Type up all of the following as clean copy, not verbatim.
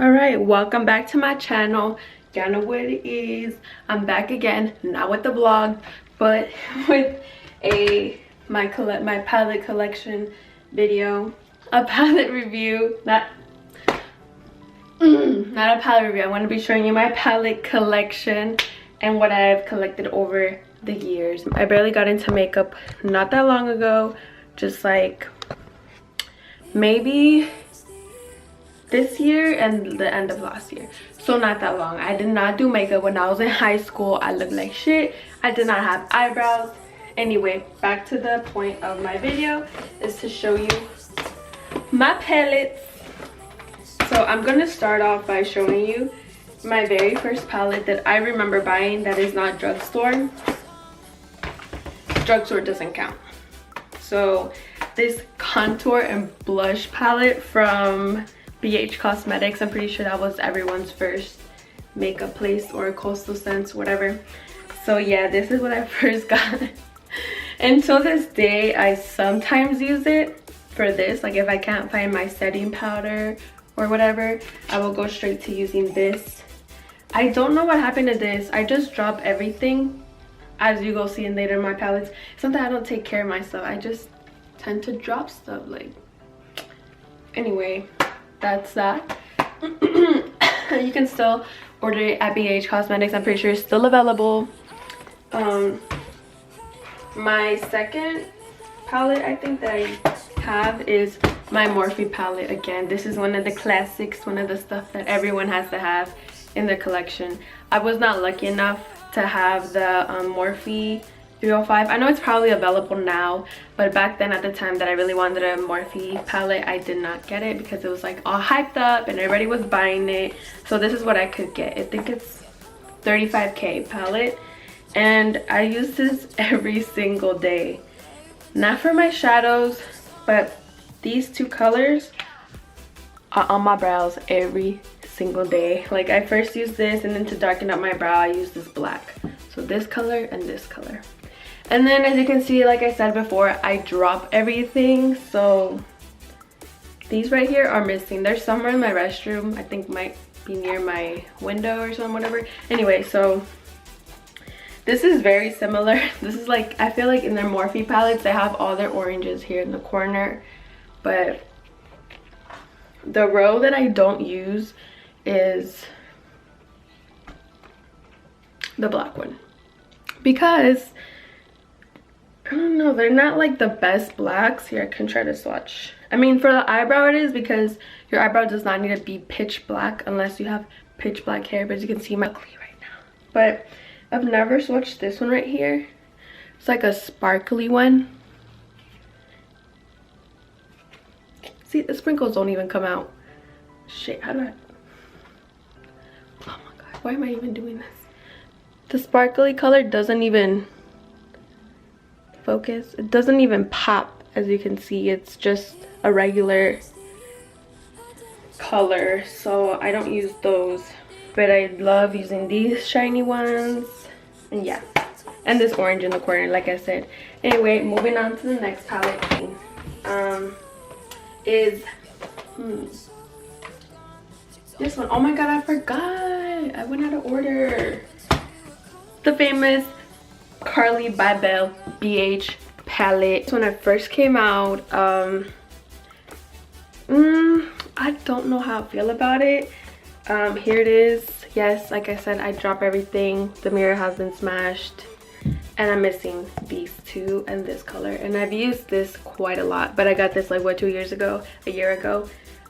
All right, welcome back to my channel. Y'all know what it is. I'm back again, not with the vlog, but with my palette collection video, a palette review. Not a palette review. I want to be showing you my palette collection and what I've collected over the years. I barely got into makeup not that long ago, just like maybe this year and the end of last year, so not that long. I did not do makeup when I was in high school. I looked like shit. I did not have eyebrows. Anyway, back to the point of my video is to show you my palettes. So I'm gonna start off by showing you my very first palette that I remember buying that is not drugstore. Drugstore doesn't count. So this contour and blush palette from BH Cosmetics. I'm pretty sure that was everyone's first makeup place, or Coastal Scents, whatever. So yeah, this is what I first got. Until this day, I sometimes use it for this. Like if I can't find my setting powder or whatever, I will go straight to using this. I don't know what happened to this. I just drop everything, as you go see in later in my palettes. Sometimes I don't take care of myself. I just tend to drop stuff. Like, anyway, that's that. You can still order it at BH Cosmetics. I'm pretty sure it's still available. My second palette I think that I have is my Morphe palette. Again, this is one of the classics, one of the stuff that everyone has to have in their collection. I was not lucky enough to have the Morphe 305. I know it's probably available now, but back then at the time that I really wanted a Morphe palette, I did not get it because it was like all hyped up and everybody was buying it. So this is what I could get. I think it's 35K palette, and I use this every single day. Not for my shadows, but these two colors are on my brows every single day. Like I first used this, and then to darken up my brow I use this black. So this color and this color. And then as you can see, like I said before, I drop everything. So these right here are missing. They're somewhere in my restroom. I think might be near my window or something, whatever. Anyway, so this is very similar. This is like, I feel like in their Morphe palettes, they have all their oranges here in the corner. But the row that I don't use is the black one. Because I don't know, they're not like the best blacks. Here, I can try to swatch. I mean, for the eyebrow it is, because your eyebrow does not need to be pitch black unless you have pitch black hair. But as you can see, my ugly right now. But I've never swatched this one right here. It's like a sparkly one. See, the sprinkles don't even come out. Shit, how do I? Oh my god, why am I even doing this? The sparkly color doesn't even focus. It doesn't even pop. As you can see, it's just a regular color, so I don't use those. But I love using these shiny ones, and yeah, and this orange in the corner, like I said. Anyway, moving on to the next palette is this one. Oh my god, I forgot. I went out of order. The famous Carly by Bel BH palette. When it first came out, I don't know how I feel about it. Here it is. Yes, like I said, I drop everything. The mirror has been smashed, and I'm missing these two and this color. And I've used this quite a lot, but I got this like what, 2 years ago, a year ago.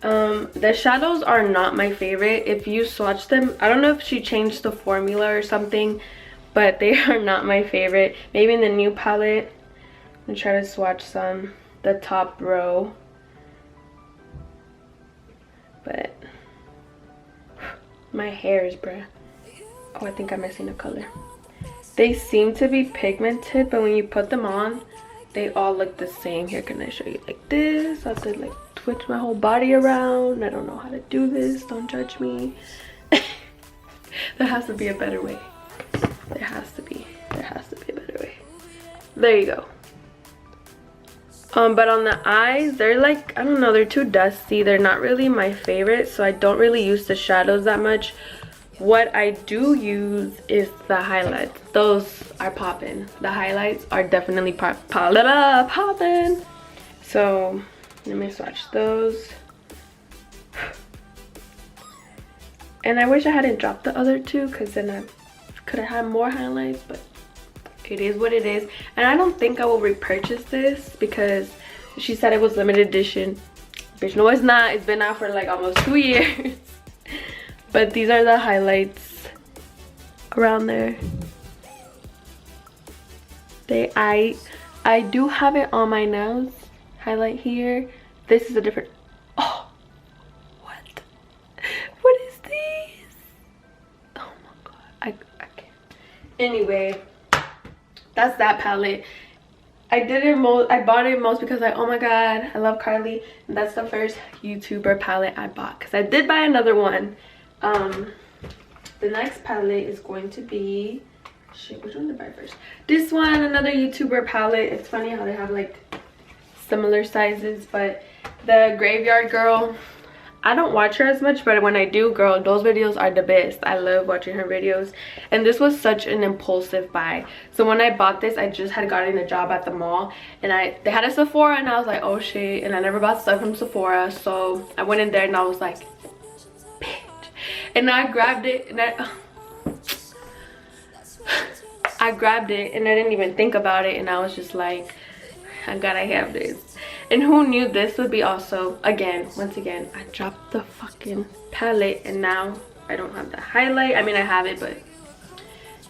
The shadows are not my favorite. If you swatch them, I don't know if she changed the formula or something, but they are not my favorite. Maybe in the new palette, I'm gonna try to swatch some, the top row. But my hairs, bruh. Oh, I think I'm missing a color. They seem to be pigmented, but when you put them on, they all look the same. Here, can I show you like this? I have to like twitch my whole body around. I don't know how to do this. Don't judge me. There has to be a better way. There has to be a better way. There you go. But on the eyes, they're like, I don't know, they're too dusty. They're not really my favorite, so I don't really use the shadows that much. What I do use is the highlights. Those are popping. The highlights are definitely popping. So let me swatch those. And I wish I hadn't dropped the other two, because then I could have had more highlights, but it is what it is. And I don't think I will repurchase this because she said it was limited edition. Bitch, no it's not. It's been out for like almost 2 years. But these are the highlights around there. I do have it on my nose. Highlight here. This is a different, oh, what? What is this? Oh my god, I can't. Anyway, that's that palette. I bought it most because oh my god, I love Carly, and that's the first YouTuber palette I bought, because I did buy another one. The next palette is going to be, shit, which one did I buy first? This one, another YouTuber palette. It's funny how they have like similar sizes, but the Graveyard Girl, I don't watch her as much, but when I do, girl, those videos are the best. I love watching her videos. And this was such an impulsive buy. So when I bought this, I just had gotten a job at the mall, and they had a Sephora, and I was like, oh shit. And I never bought stuff from Sephora, so I went in there and I was like, bitch. And I grabbed it, and I grabbed it, and I didn't even think about it, and I was just like, I gotta have this. And who knew this would be also, once again, I dropped the fucking palette, and now I don't have the highlight. I mean, I have it, but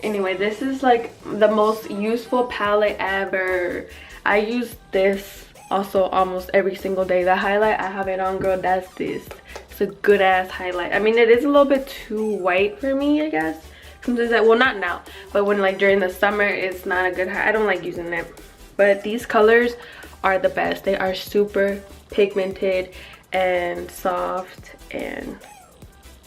anyway, this is like the most useful palette ever. I use this also almost every single day. The highlight I have it on, girl, that's this. It's a good ass highlight. I mean, it is a little bit too white for me, I guess. Sometimes well, not now, but when like during the summer, it's not a good I don't like using it. But these colors are the best. They are super pigmented and soft, and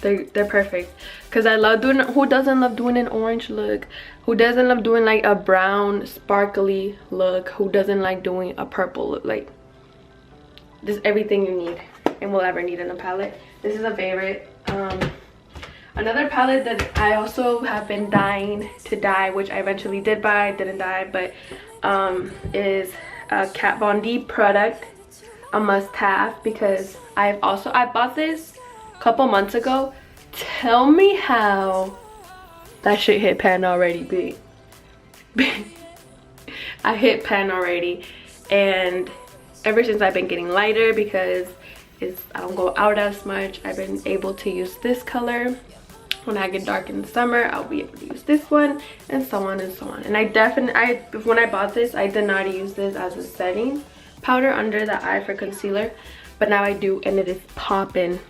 they're perfect. Because I love doing, who doesn't love doing an orange look? Who doesn't love doing like a brown sparkly look? Who doesn't like doing a purple look? Like, this is everything you need and will ever need in a palette. This is a favorite. Another palette that I also have been dying to dye, which I eventually did buy, didn't dye, but is a Kat Von D product, a must-have, because I bought this a couple months ago. Tell me how that shit hit pan already, big. I hit pan already, and ever since I've been getting lighter because I don't go out as much, I've been able to use this color. When I get dark in the summer, I'll be able to use this one, and so on and so on. And when I bought this, I did not use this as a setting powder under the eye for concealer, but now I do, and it is popping.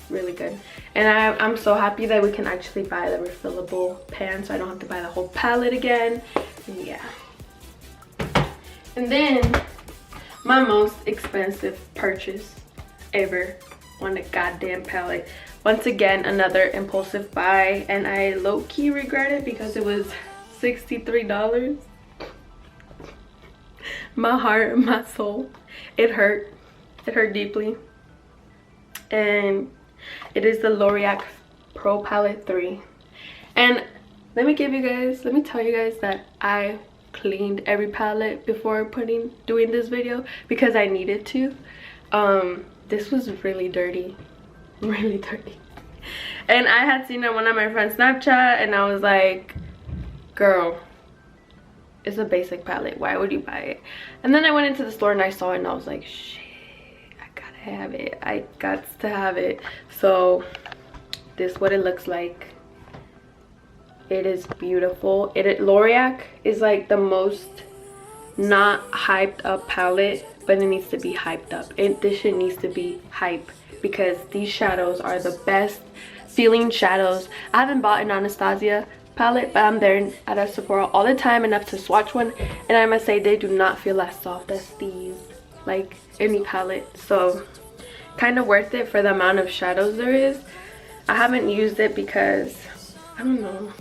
Really good. And I'm so happy that we can actually buy the refillable pan, so I don't have to buy the whole palette again. And yeah. And then my most expensive purchase ever on a goddamn palette. Once again, another impulsive buy, and I low-key regret it because it was $63. My heart, my soul, it hurt deeply. And it is the L'Oreal Pro Palette 3. And let me tell you guys that I cleaned every palette before doing this video because I needed to. This was really dirty, and I had seen it on one of my friends' Snapchat, and I was like, girl, it's a basic palette, why would you buy it? And then I went into the store and I saw it, and I was like, shit, I gotta have it. I got to have it. So this is what it looks like. It is beautiful. L'Oreal is like the most not hyped up palette, but it needs to be hyped up. This shit needs to be hype, because these shadows are the best feeling shadows. I haven't bought an Anastasia palette, but I'm there at a Sephora all the time enough to swatch one, and I must say they do not feel as soft as these, like any palette. So kind of worth it for the amount of shadows there is. I haven't used it because I don't know,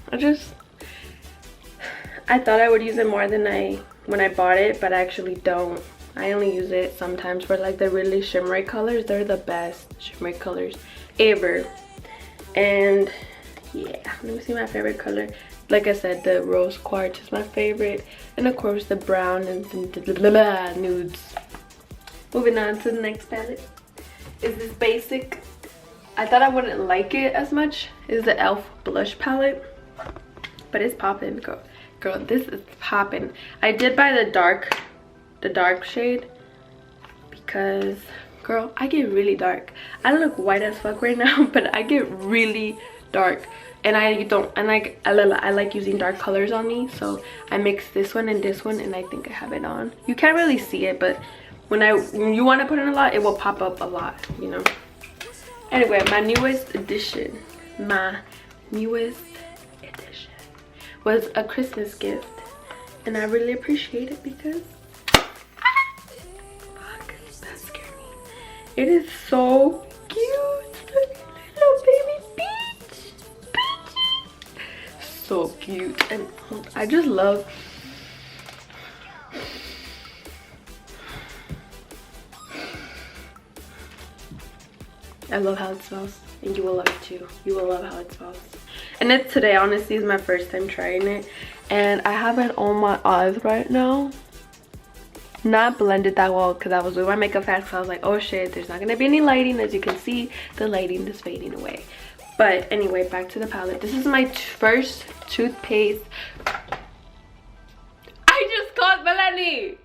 I thought I would use it more than when I bought it, but I actually don't. I only use it sometimes for like the really shimmery colors. They're the best shimmery colors ever. And yeah, let me see my favorite color. Like I said, the rose quartz is my favorite, and of course the brown and the nudes. Moving on to the next palette is this basic. I thought I wouldn't like it as much. Is the E.L.F blush palette, but it's popping, girl. This is popping. I did buy the dark shade because, girl, I get really dark. I look white as fuck right now, but I get really dark, and I like using dark colors on me. So I mixed this one and this one, and I think I have it on. You can't really see it, but when you want to put in a lot, it will pop up a lot, you know. Anyway, my newest addition was a Christmas gift, and I really appreciate it because fuck, that scared me. It is so cute. Little baby peach. So cute, and I just love. I love how it smells, and you will love it too. You will love how it smells. And today honestly is my first time trying it, and I have it on my eyes right now. Not blended that well because I was doing my makeup fast, so I was like, oh shit, there's not gonna be any lighting. As you can see, the lighting is fading away. But anyway, back to the palette. This is my first toothpaste. I just caught Melanie.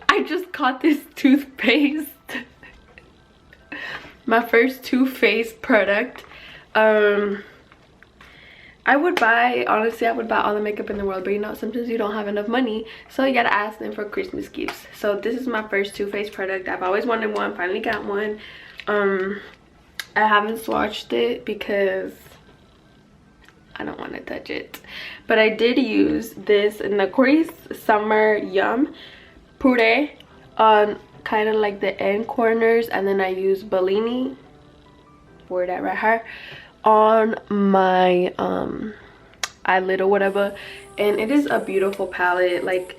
I just caught this toothpaste. My first Too Faced product. I would buy, honestly, I would buy all the makeup in the world, but you know, sometimes you don't have enough money, so you gotta ask them for Christmas gifts. So this is my first Too Faced product. I've always wanted one, finally got one. I haven't swatched it because I don't want to touch it, but I did use this in the Crease Summer Yum Puree on kind of like the end corners, and then I use Bellini, word that right here, on my eyelid or whatever. And it is a beautiful palette. Like,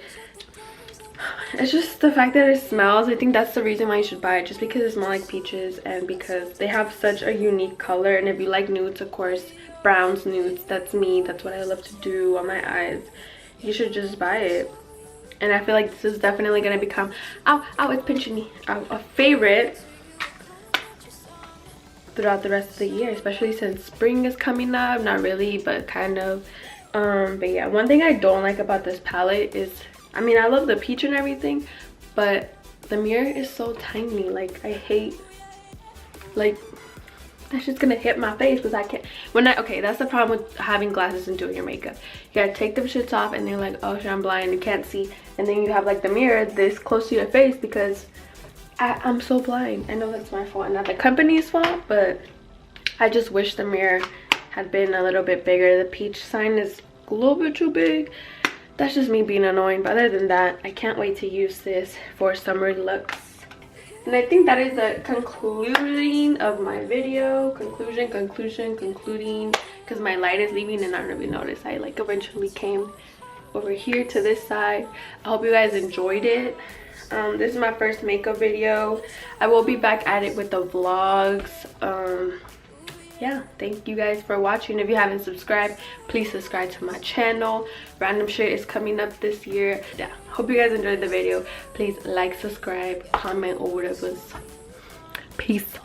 it's just the fact that it smells. I think that's the reason why you should buy it, just because it smells like peaches, and because they have such a unique color. And if you like nudes, of course, browns, nudes, that's me, that's what I love to do on my eyes, you should just buy it. And I feel like this is definitely going to become, ow, it's pinching me, a favorite throughout the rest of the year, especially since spring is coming up. Not really, but kind of. But yeah, one thing I don't like about this palette is, I mean, I love the peach and everything, but the mirror is so tiny. Like, I hate, like, that's just gonna hit my face because I can't, okay, that's the problem with having glasses and doing your makeup. You gotta take them shits off, and they're like, oh shit, I'm blind, you can't see. And then you have like the mirror this close to your face because I'm so blind. I know that's my fault, not the company's fault, but I just wish the mirror had been a little bit bigger. The peach sign is a little bit too big. That's just me being annoying, but other than that, I can't wait to use this for summer looks. And I think that is the concluding of my video. Concluding, because my light is leaving and I don't even notice. I like eventually came over here to this side. I hope you guys enjoyed it. This is my first makeup video. I will be back at it with the vlogs. Yeah, thank you guys for watching. If you haven't subscribed, please subscribe to my channel. Random shit is coming up this year. Yeah, hope you guys enjoyed the video. Please like, subscribe, comment, or whatever. Peace.